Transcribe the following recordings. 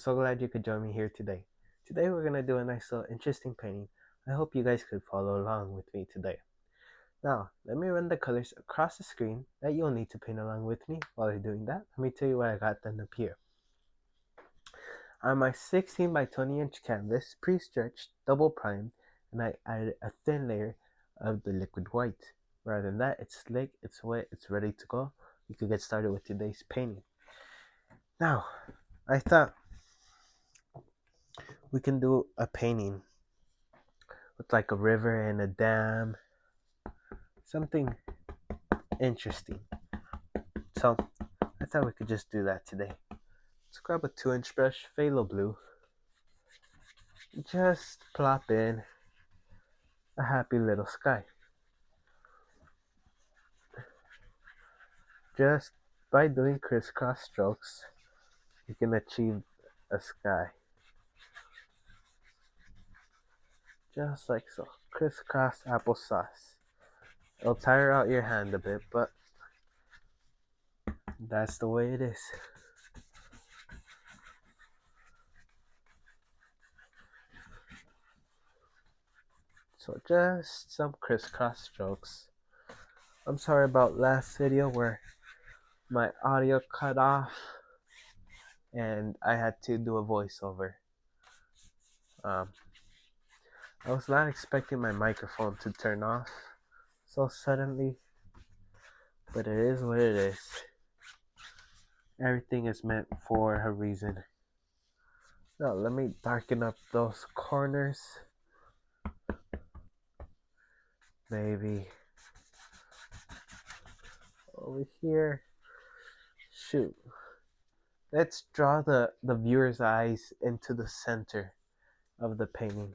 so glad you could join me here today. Today we're going to do a nice little interesting painting. I hope you guys could follow along with me today. Now, let me run the colors across the screen that you'll need to paint along with me. While you're doing that, let me tell you what I got done up here. On my 16 by 20 inch canvas, pre-stretched, double primed, and I added a thin layer of the liquid white. Rather than that, it's slick, it's wet, it's ready to go. We could get started with today's painting. Now, I thought we can do a painting with like a river and a dam, something interesting. So I thought we could just do that today. Let's grab a 2-inch brush, phthalo blue, just plop in a happy little sky. Just by doing crisscross strokes, you can achieve a sky. Just like so. Crisscross applesauce. It'll tire out your hand a bit, but that's the way it is. So just some crisscross strokes. I'm sorry about last video where my audio cut off and I had to do a voiceover. I was not expecting my microphone to turn off so suddenly, but it is what it is. Everything is meant for a reason. Now let me darken up those corners. Maybe over here. Shoot. Let's draw the viewer's eyes into the center of the painting.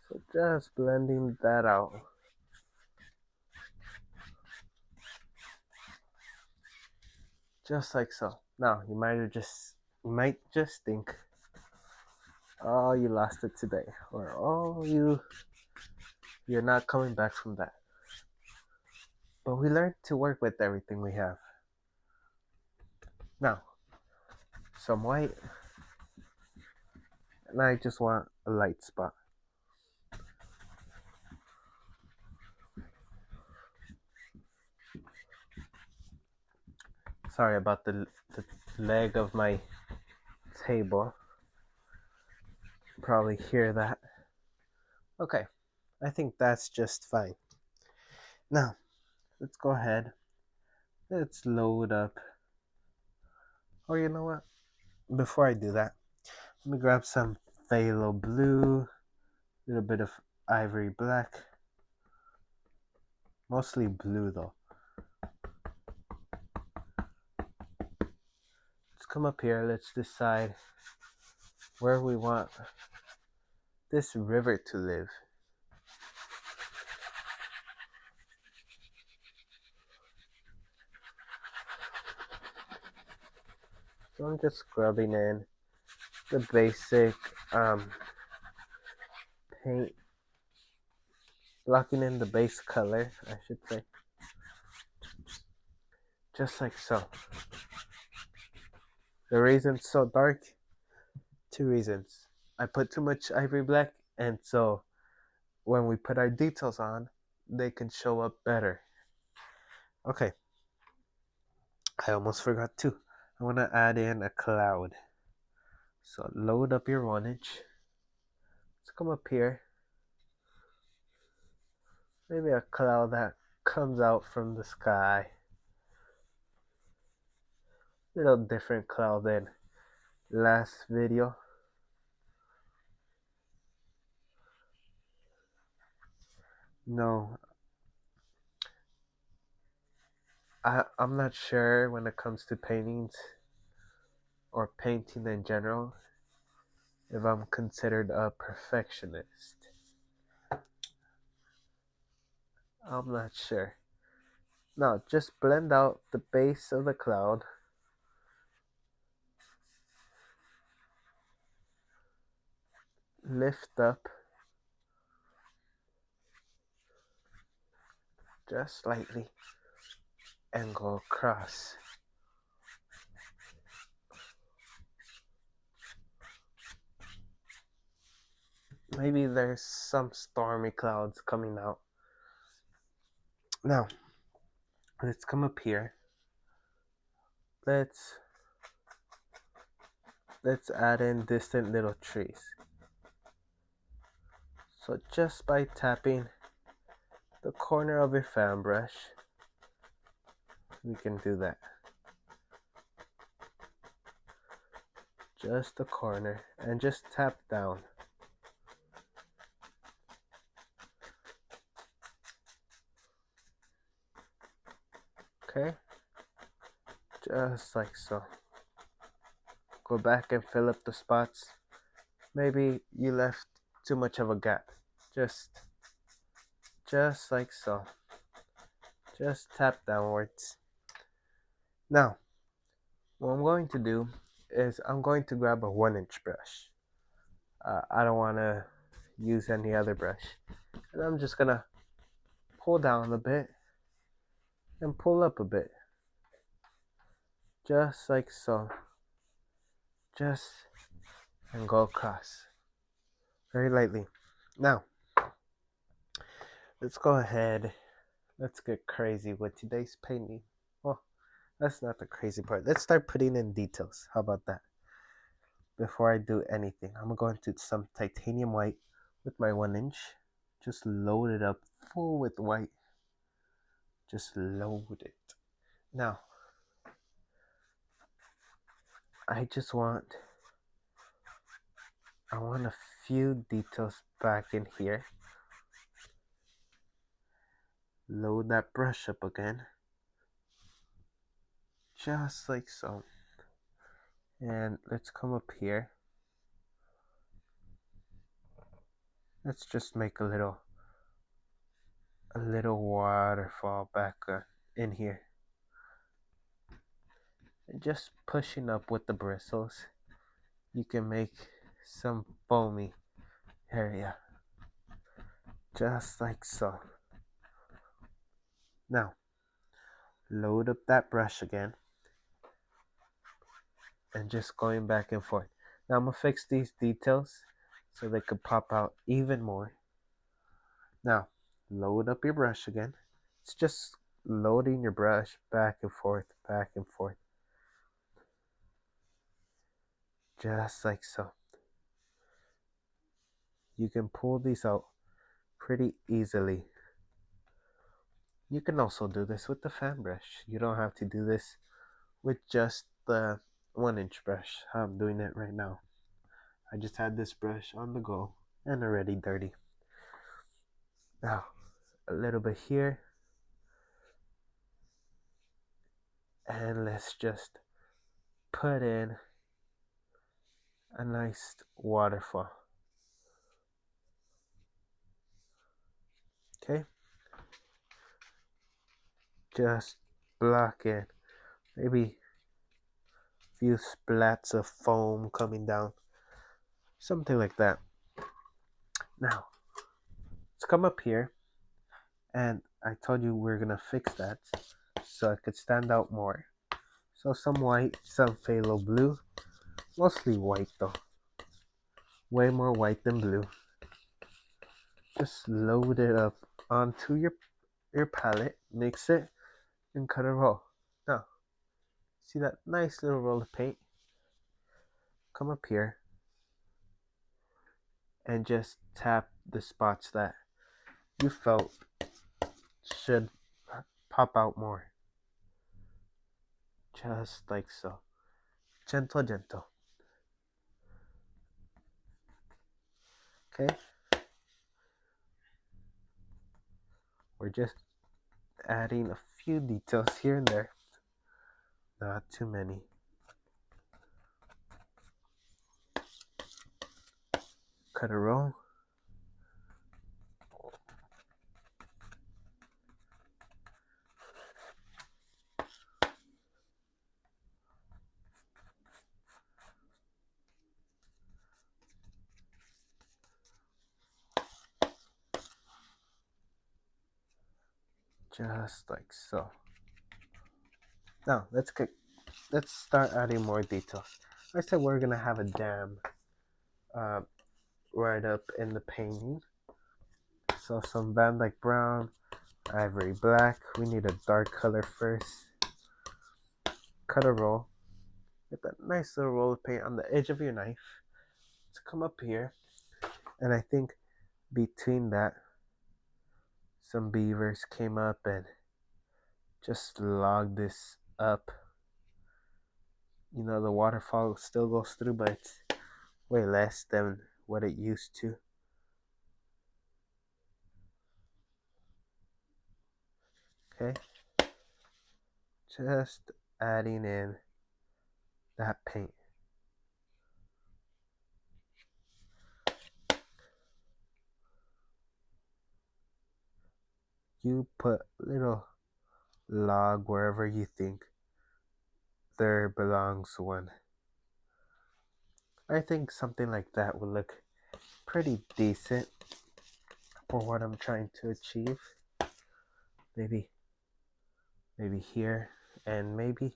So just blending that out. Just like so. Now you might just think, oh, you lost it today, or oh, you're not coming back from that. But we learned to work with everything we have. Now, some white, and I just want a light spot. Sorry about the leg of my table. Probably hear that. Okay, I think that's just fine. Now, let's go ahead. Let's load up. Or you know what? Before I do that, let me grab some phthalo blue, a little bit of ivory black. Mostly blue though. Let's come up here. Let's decide where we want this river to live. So I'm just scrubbing in the basic paint, blocking in the base color, I should say. Just like so. The reason it's so dark, 2 reasons. I put too much ivory black, and so when we put our details on, they can show up better. Okay. I almost forgot too. I want to add in a cloud. So load up your 1-inch. Let's come up here. Maybe a cloud that comes out from the sky. Little different cloud than last video. No, I'm not sure when it comes to paintings or painting in general if I'm considered a perfectionist. I'm not sure. Now just blend out the base of the cloud. lift up just slightly and go across. Maybe there's some stormy clouds coming out. Now, let's come up here. Let's add in distant little trees. So just by tapping the corner of your fan brush, we can do that. Just the corner, and just tap down. Okay, just like so. Go back and fill up the spots. Maybe you left too much of a gap. Just like so. Just tap downwards. Now, what I'm going to do is I'm going to grab a 1-inch brush. I don't want to use any other brush. And I'm just going to pull down a bit and pull up a bit. Just like so. And go across. Very lightly. Now, let's go ahead. Let's get crazy with today's painting. Well, that's not the crazy part. Let's start putting in details. How about that? Before I do anything, I'm going to go into some titanium white with my 1-inch. Just load it up full with white. Just load it. Now, I want a few details back in here. Load that brush up again. Just like so. And let's come up here. Let's just make a little waterfall back in here. And just pushing up with the bristles, you can make some foamy area. Just like so. Now, load up that brush again. And just going back and forth. Now I'm going to fix these details so they could pop out even more. Now, load up your brush again. It's just loading your brush back and forth, back and forth. Just like so. You can pull these out pretty easily. You can also do this with the fan brush. You don't have to do this with just the 1-inch brush. I'm doing it right now. I just had this brush on the go and already dirty. Now, a little bit here. And let's just put in a nice waterfall. Okay? Just block in. Maybe a few splats of foam coming down. Something like that. Now, let's come up here. And I told you we're going to fix that so it could stand out more. So some white, some phthalo blue. Mostly white though. Way more white than blue. Just load it up onto your palette. Mix it and cut a roll. Now, see that nice little roll of paint? Come up here and just tap the spots that you felt should pop out more. Just like so. Gentle, gentle. Okay? We're just adding a few details here and there. Not too many. Cut a roll. just like so. Now let's start adding more details. I said we're gonna have a dam uh, right up in the painting. So some Van Dyke brown, ivory black. We need a dark color first. Cut a roll. Get that nice little roll of paint on the edge of your knife. Let's come up here, and I think between that, some beavers came up and just logged this up. You know, the waterfall still goes through, but it's way less than what it used to. Okay, just adding in that paint. You put little log wherever you think there belongs one. I think something like that would look pretty decent for what I'm trying to achieve. Maybe here, and maybe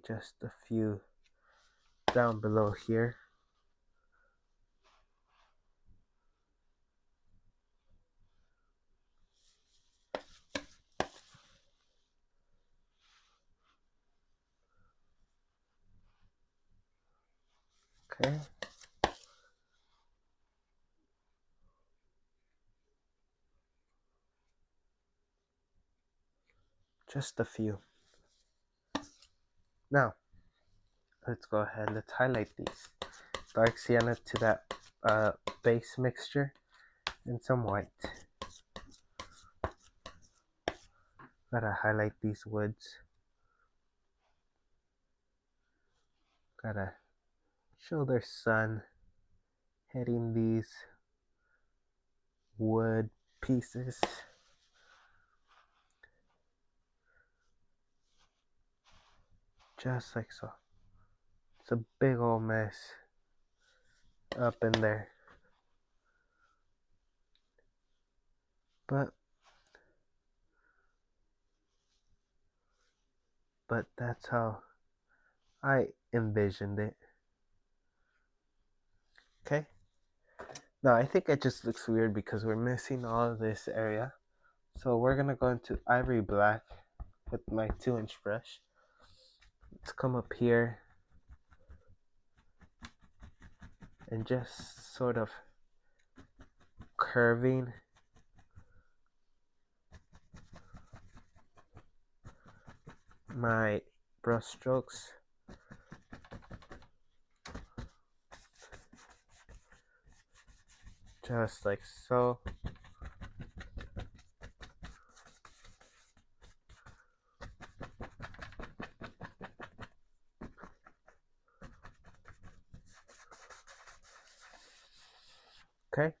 just a few down below here. Okay. Just a few. Now, let's go ahead. Let's highlight these. Dark sienna to that base mixture and some white. Gotta highlight these woods. Gotta show their sun hitting these wood pieces. Just like so. It's a big old mess up in there. But that's how I envisioned it. Okay. Now I think it just looks weird because we're missing all of this area. So we're gonna go into ivory black with my 2-inch brush. Let's come up here and just sort of curving my brush strokes. Just like so. Okay.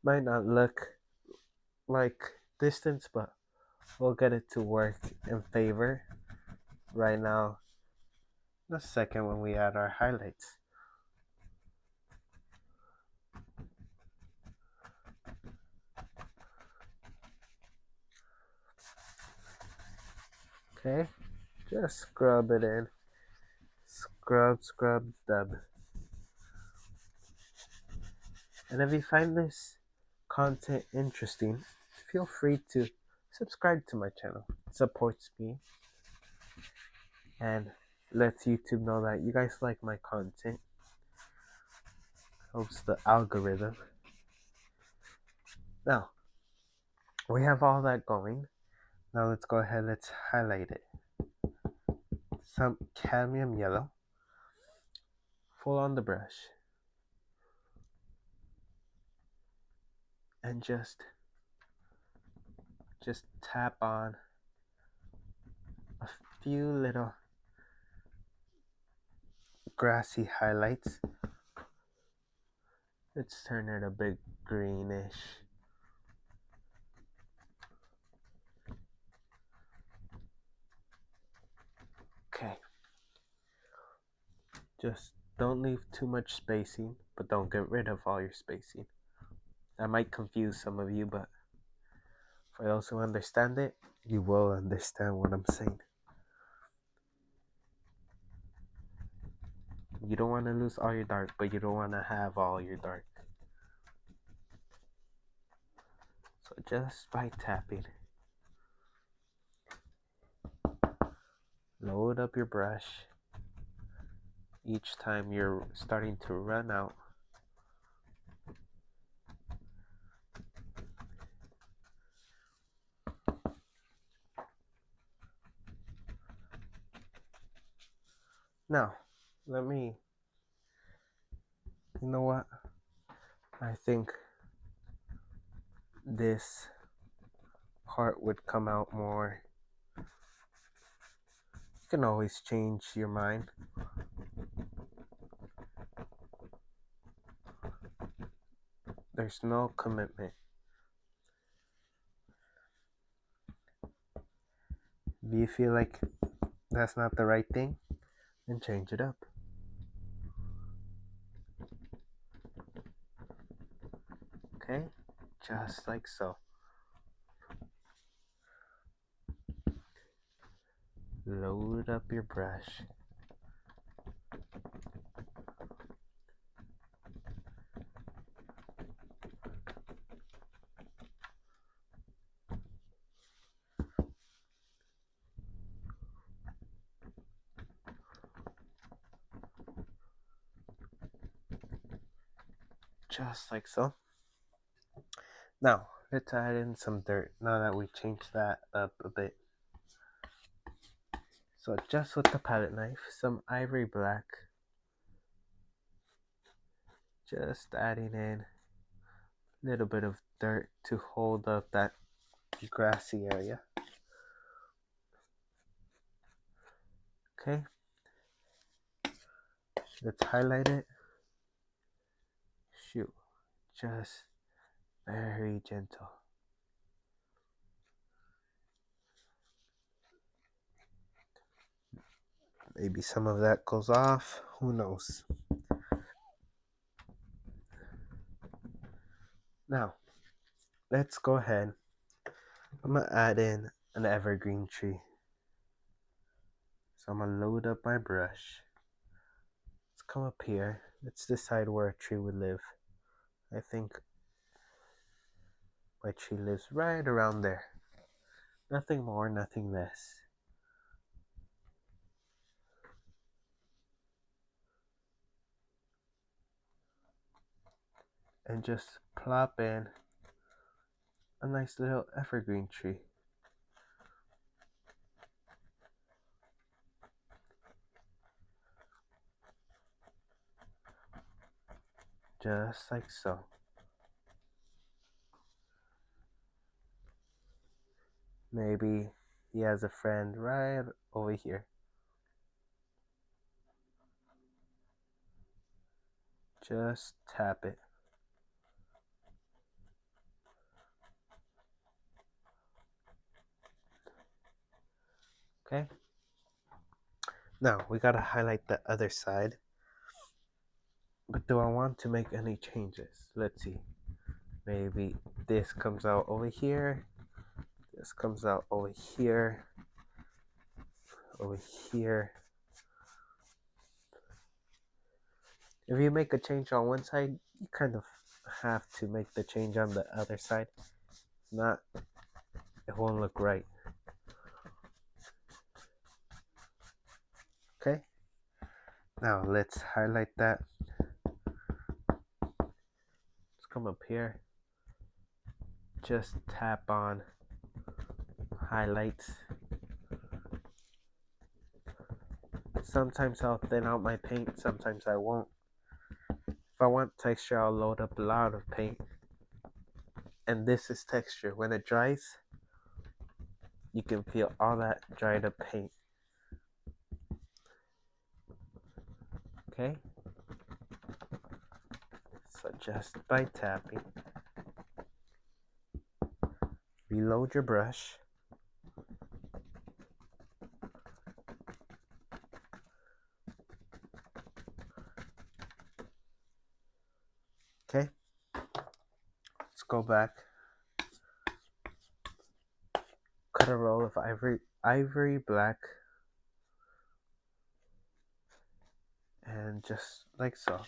Might not look like distance, but we'll get it to work in favor right now. The second when we add our highlights. Okay, just scrub it in. Scrub, dub. And if you find this content interesting, feel free to subscribe to my channel. It supports me and lets YouTube know that you guys like my content. Helps the algorithm. Now, we have all that going. Now let's go ahead, let's highlight it. Some cadmium yellow. Full on the brush. And just tap on a few little grassy highlights. Let's turn it a bit greenish. Okay. Just don't leave too much spacing, but don't get rid of all your spacing. That might confuse some of you, but for those who understand it, you will understand what I'm saying. You don't want to lose all your dark, but you don't want to have all your dark. So just by tapping, load up your brush each time you're starting to run out. Now, you know what? I think this part would come out more. You can always change your mind. There's no commitment. If you feel like that's not the right thing, then change it up. Okay? Just like so. Load up your brush. Just like so. Now, let's add in some dirt now that we changed that up a bit. So just with the palette knife, some ivory black. Just adding in a little bit of dirt to hold up that grassy area. Okay. Let's highlight it. Shoot. Just very gentle. Maybe some of that goes off. Who knows? Now, let's go ahead. I'm going to add in an evergreen tree. So I'm going to load up my brush. Let's come up here. Let's decide where a tree would live. I think my tree lives right around there. Nothing more, nothing less. And just plop in a nice little evergreen tree. Just like so. Maybe he has a friend right over here. Just tap it. Okay. Now we gotta highlight the other side. But do I want to make any changes? Let's see. Maybe this comes out over here. This comes out over here. Over here. If you make a change on one side, you kind of have to make the change on the other side. If not, it won't look right. Okay. Now let's highlight that. Let's come up here. Just tap on highlights. Sometimes I'll thin out my paint, sometimes I won't. If I want texture, I'll load up a lot of paint. And this is texture. When it dries, you can feel all that dried up paint. Okay? So just by tapping, reload your brush. go back, cut a roll of ivory black, and just like so.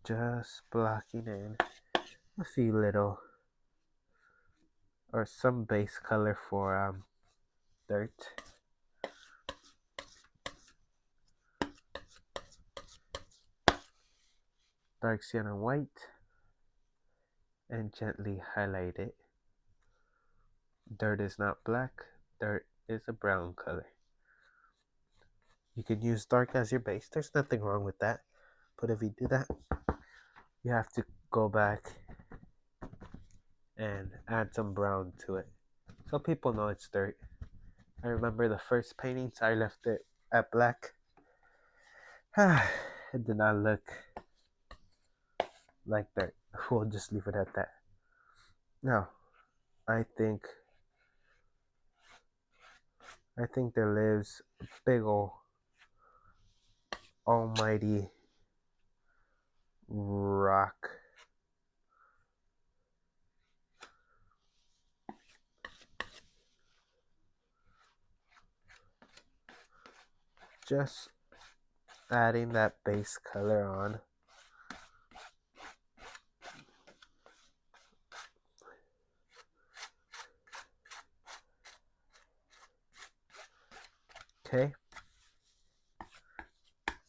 Just blocking in a few little or some base color for dirt. Dark cyan and white, and gently highlight it. Dirt is not black, dirt is a brown color. You can use dark as your base, there's nothing wrong with that. But if you do that, you have to go back and add some brown to it so people know it's dirt. I remember the first paintings, I left it at black. It did not look like dirt. We'll just leave it at that. Now, I think there lives a big ol' almighty rock. Just adding that base color on. Okay.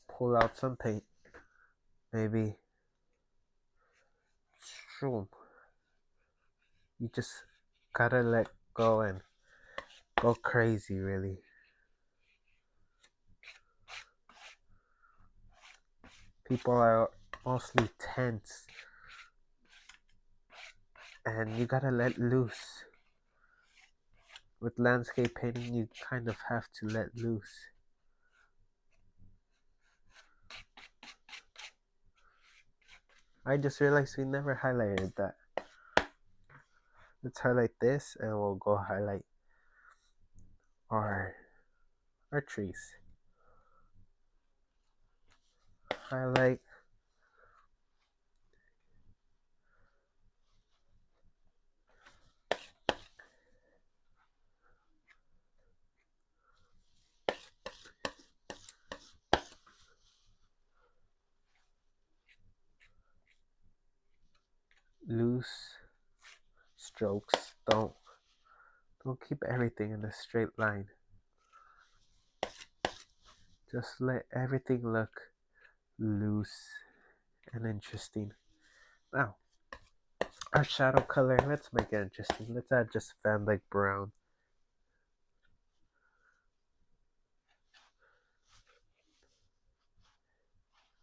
Pull out some paint. Maybe. Shoom. You just gotta let go and go crazy, really. People are mostly tense, and you gotta let loose. With landscape painting, you kind of have to let loose. I just realized we never highlighted that. Let's highlight this, and we'll go highlight our trees. Highlight. Loose strokes. Don't keep everything in a straight line. Just let everything look loose and interesting. Now, our shadow color, let's make it interesting. Let's add just Van Dyke brown.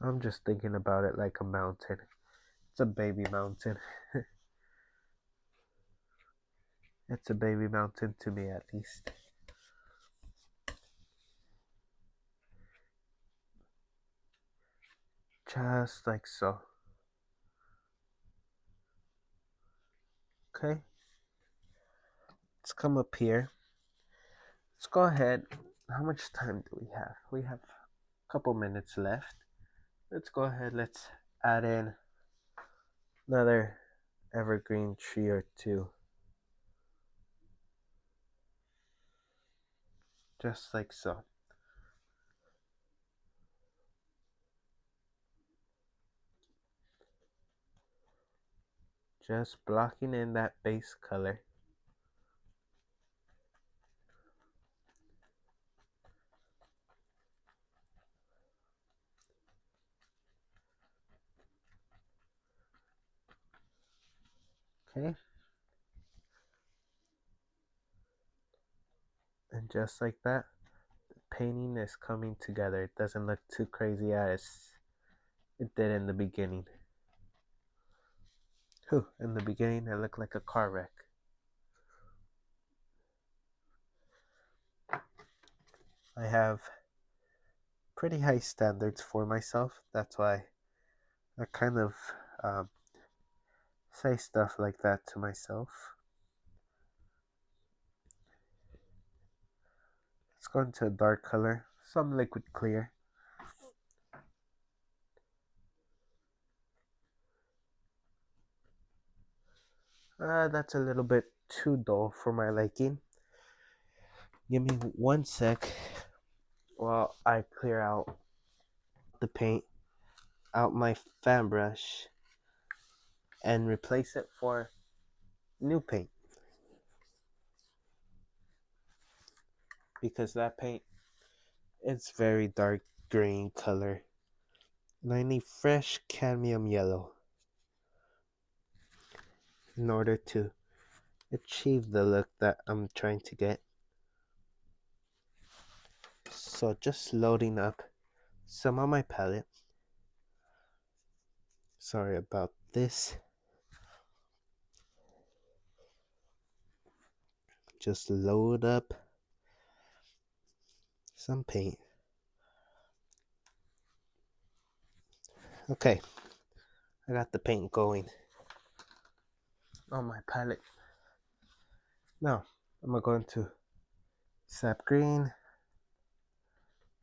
I'm just thinking about it like a mountain. It's a baby mountain. It's a baby mountain to me, at least. Just like so. Okay. Let's come up here. Let's go ahead. How much time do we have? We have a couple minutes left. Let's go ahead. Let's add in another evergreen tree or two. Just like so. Just blocking in that base color. Okay. And just like that, the painting is coming together. It doesn't look too crazy as it did in the beginning. Whew, in the beginning it looked like a car wreck. I have pretty high standards for myself. That's why I kind of say stuff like that to myself. Let's go into a dark color, some liquid clear. That's a little bit too dull for my liking. Give me 1 sec while I clear out the paint out my fan brush and replace it for new paint, because that paint is very dark green color and I need fresh cadmium yellow in order to achieve the look that I'm trying to get. So just loading up some on my palette. Sorry about this. Just load up some paint. Okay, I got the paint going on my palette. Now I'm gonna go into sap green,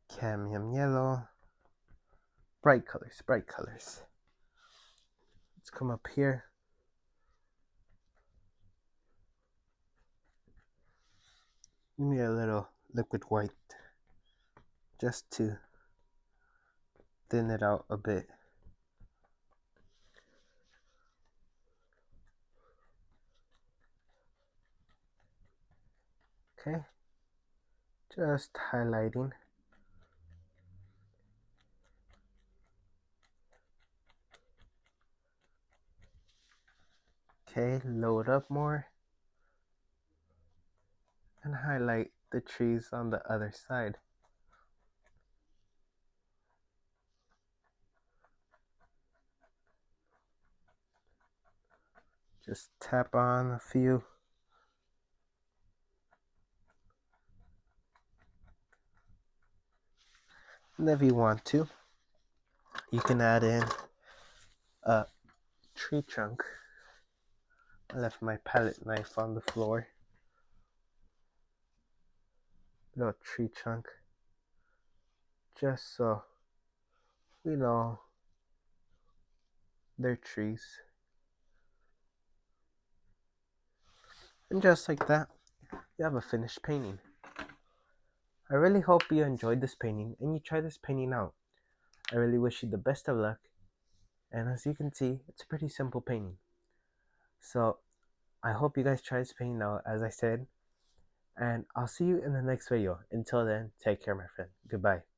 cadmium yellow, bright colors, bright colors. Let's come up here. Give me a little liquid white just to thin it out a bit. Okay, just highlighting. Okay, load up more and highlight the trees on the other side. Just tap on a few. And if you want to, you can add in a tree trunk. I left my palette knife on the floor. Little tree trunk. Just so we know they're trees. And just like that, you have a finished painting. I really hope you enjoyed this painting and you try this painting out. I really wish you the best of luck. And as you can see, it's a pretty simple painting. So I hope you guys try this painting out, as I said. And I'll see you in the next video. Until then, take care, my friend. Goodbye.